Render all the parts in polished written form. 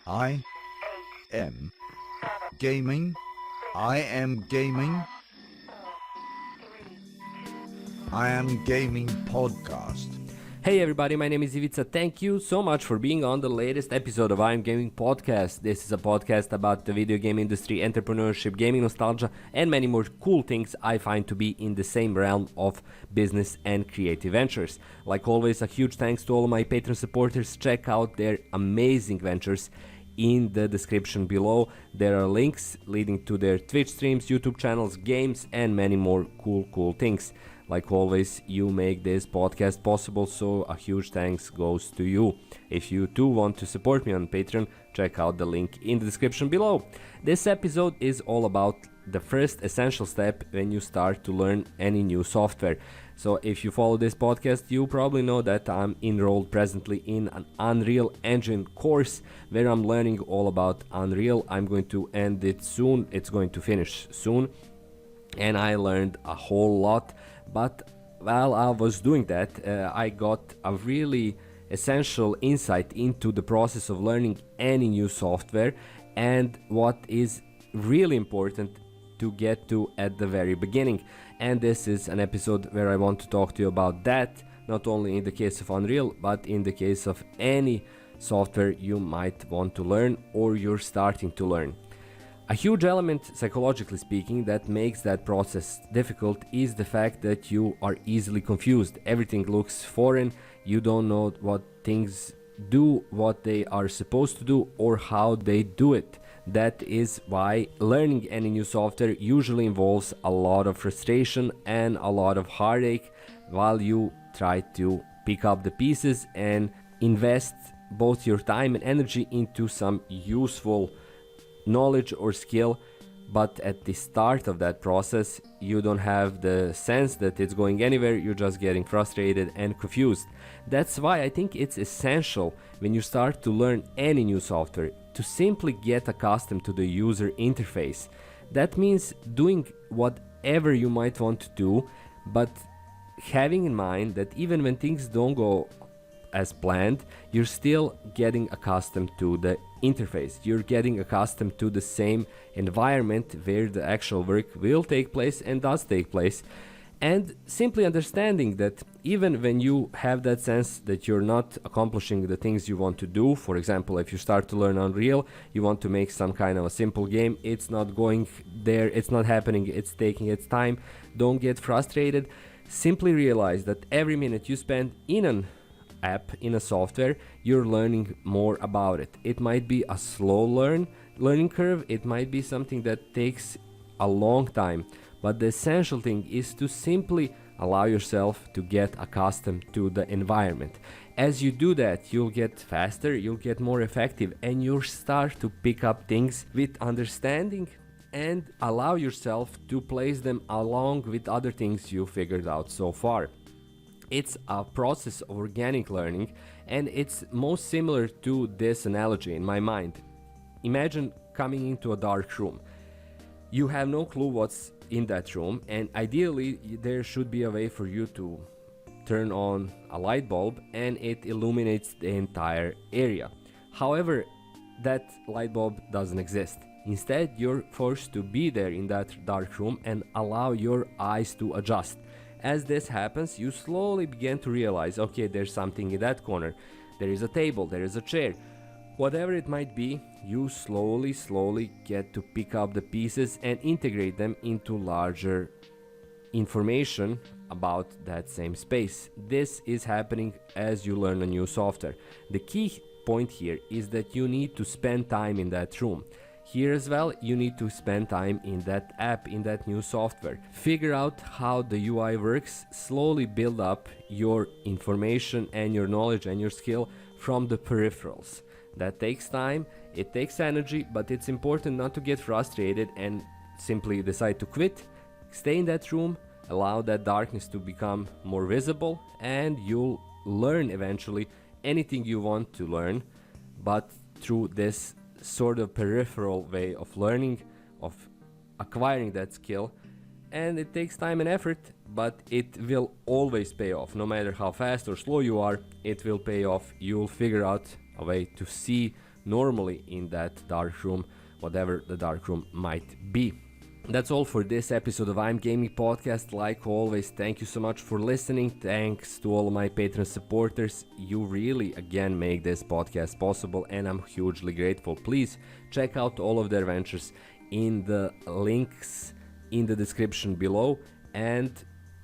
I am gaming. I am gaming. I am gaming podcast. Hey everybody, my name is Ivica. Thank you so much for being on the latest episode of I Am Gaming Podcast. This is a podcast about the video game industry, entrepreneurship, gaming nostalgia, and many more cool things I find to be in the same realm of business and creative ventures. Like always, a huge thanks to all of my Patreon supporters. Check out their amazing ventures in the description below. There are links leading to their Twitch streams, YouTube channels, games, and many more cool things. Like always, you make this podcast possible, so a huge thanks goes to you. If you too want to support me on Patreon, check out the link in the description below. This episode is all about the first essential step when you start to learn any new software. So if you follow this podcast, you probably know that I'm enrolled presently in an Unreal Engine course where I'm learning all about Unreal. I'm going to end it soon. It's going to finish soon. And I learned a whole lot, but while I was doing that, I got a really essential insight into the process of learning any new software and what is really important to get to at the very beginning. And this is an episode where I want to talk to you about that, not only in the case of Unreal, but in the case of any software you might want to learn or you're starting to learn. A huge element, psychologically speaking, that makes that process difficult is the fact that you are easily confused. Everything looks foreign, you don't know what things do, what they are supposed to do, or how they do it. That is why learning any new software usually involves a lot of frustration and a lot of heartache while you try to pick up the pieces and invest both your time and energy into some useful knowledge or skill. But at the start of that process, you don't have the sense that it's going anywhere, you're just getting frustrated and confused. That's why I think it's essential when you start to learn any new software to simply get accustomed to the user interface. That means doing whatever you might want to do, but having in mind that even when things don't go as planned, you're still getting accustomed to the interface. You're getting accustomed to the same environment where the actual work will take place and does take place. And simply understanding that even when you have that sense that you're not accomplishing the things you want to do, for example, if you start to learn Unreal, you want to make some kind of a simple game, it's not going there, it's not happening, it's taking its time. Don't get frustrated. Simply realize that every minute you spend in an app, in a software, you're learning more about it. It might be a slow learning curve, it might be something that takes a long time, but the essential thing is to simply allow yourself to get accustomed to the environment. As you do that, you'll get faster, you'll get more effective, and you'll start to pick up things with understanding and allow yourself to place them along with other things you figured out so far. It's a process of organic learning, and it's most similar to this analogy in my mind. Imagine coming into a dark room. You have no clue what's in that room, and ideally there should be a way for you to turn on a light bulb and it illuminates the entire area. However, that light bulb doesn't exist. Instead, you're forced to be there in that dark room and allow your eyes to adjust. As this happens, you slowly begin to realize, okay, there's something in that corner. There is a table, there is a chair. Whatever it might be, you slowly get to pick up the pieces and integrate them into larger information about that same space. This is happening as you learn a new software. The key point here is that you need to spend time in that room. Here as well, you need to spend time in that app, in that new software. Figure out how the UI works, slowly build up your information and your knowledge and your skill from the peripherals. That takes time, it takes energy, but it's important not to get frustrated and simply decide to quit. Stay in that room, allow that darkness to become more visible, and you'll learn eventually anything you want to learn, but through this sort of peripheral way of learning, of acquiring that skill. And it takes time and effort, but it will always pay off. No matter how fast or slow you are, it will pay off. You'll figure out a way to see normally in that dark room, whatever the dark room might be. That's all for this episode of I'm Gaming Podcast. Like always, thank you so much for listening. Thanks to all of my Patreon supporters. You really, again, make this podcast possible, and I'm hugely grateful. Please check out all of their ventures in the links in the description below and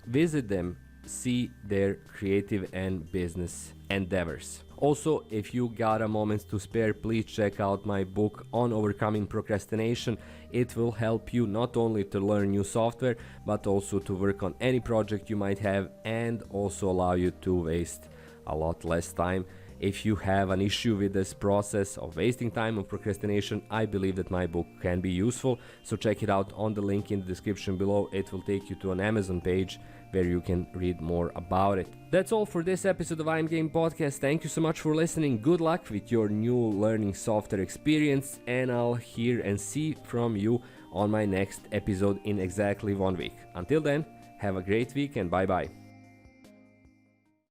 visit them, see their creative and business endeavors. Also, if you got a moment to spare, please check out my book on overcoming procrastination. It will help you not only to learn new software, but also to work on any project you might have, and also allow you to waste a lot less time. If you have an issue with this process of wasting time or procrastination, I believe that my book can be useful. So check it out on the link in the description below. It will take you to an Amazon page where you can read more about it. That's all for this episode of I'm Game Podcast. Thank you so much for listening. Good luck with your new learning software experience, and I'll hear and see from you on my next episode in exactly 1 week. Until then, have a great week and bye bye.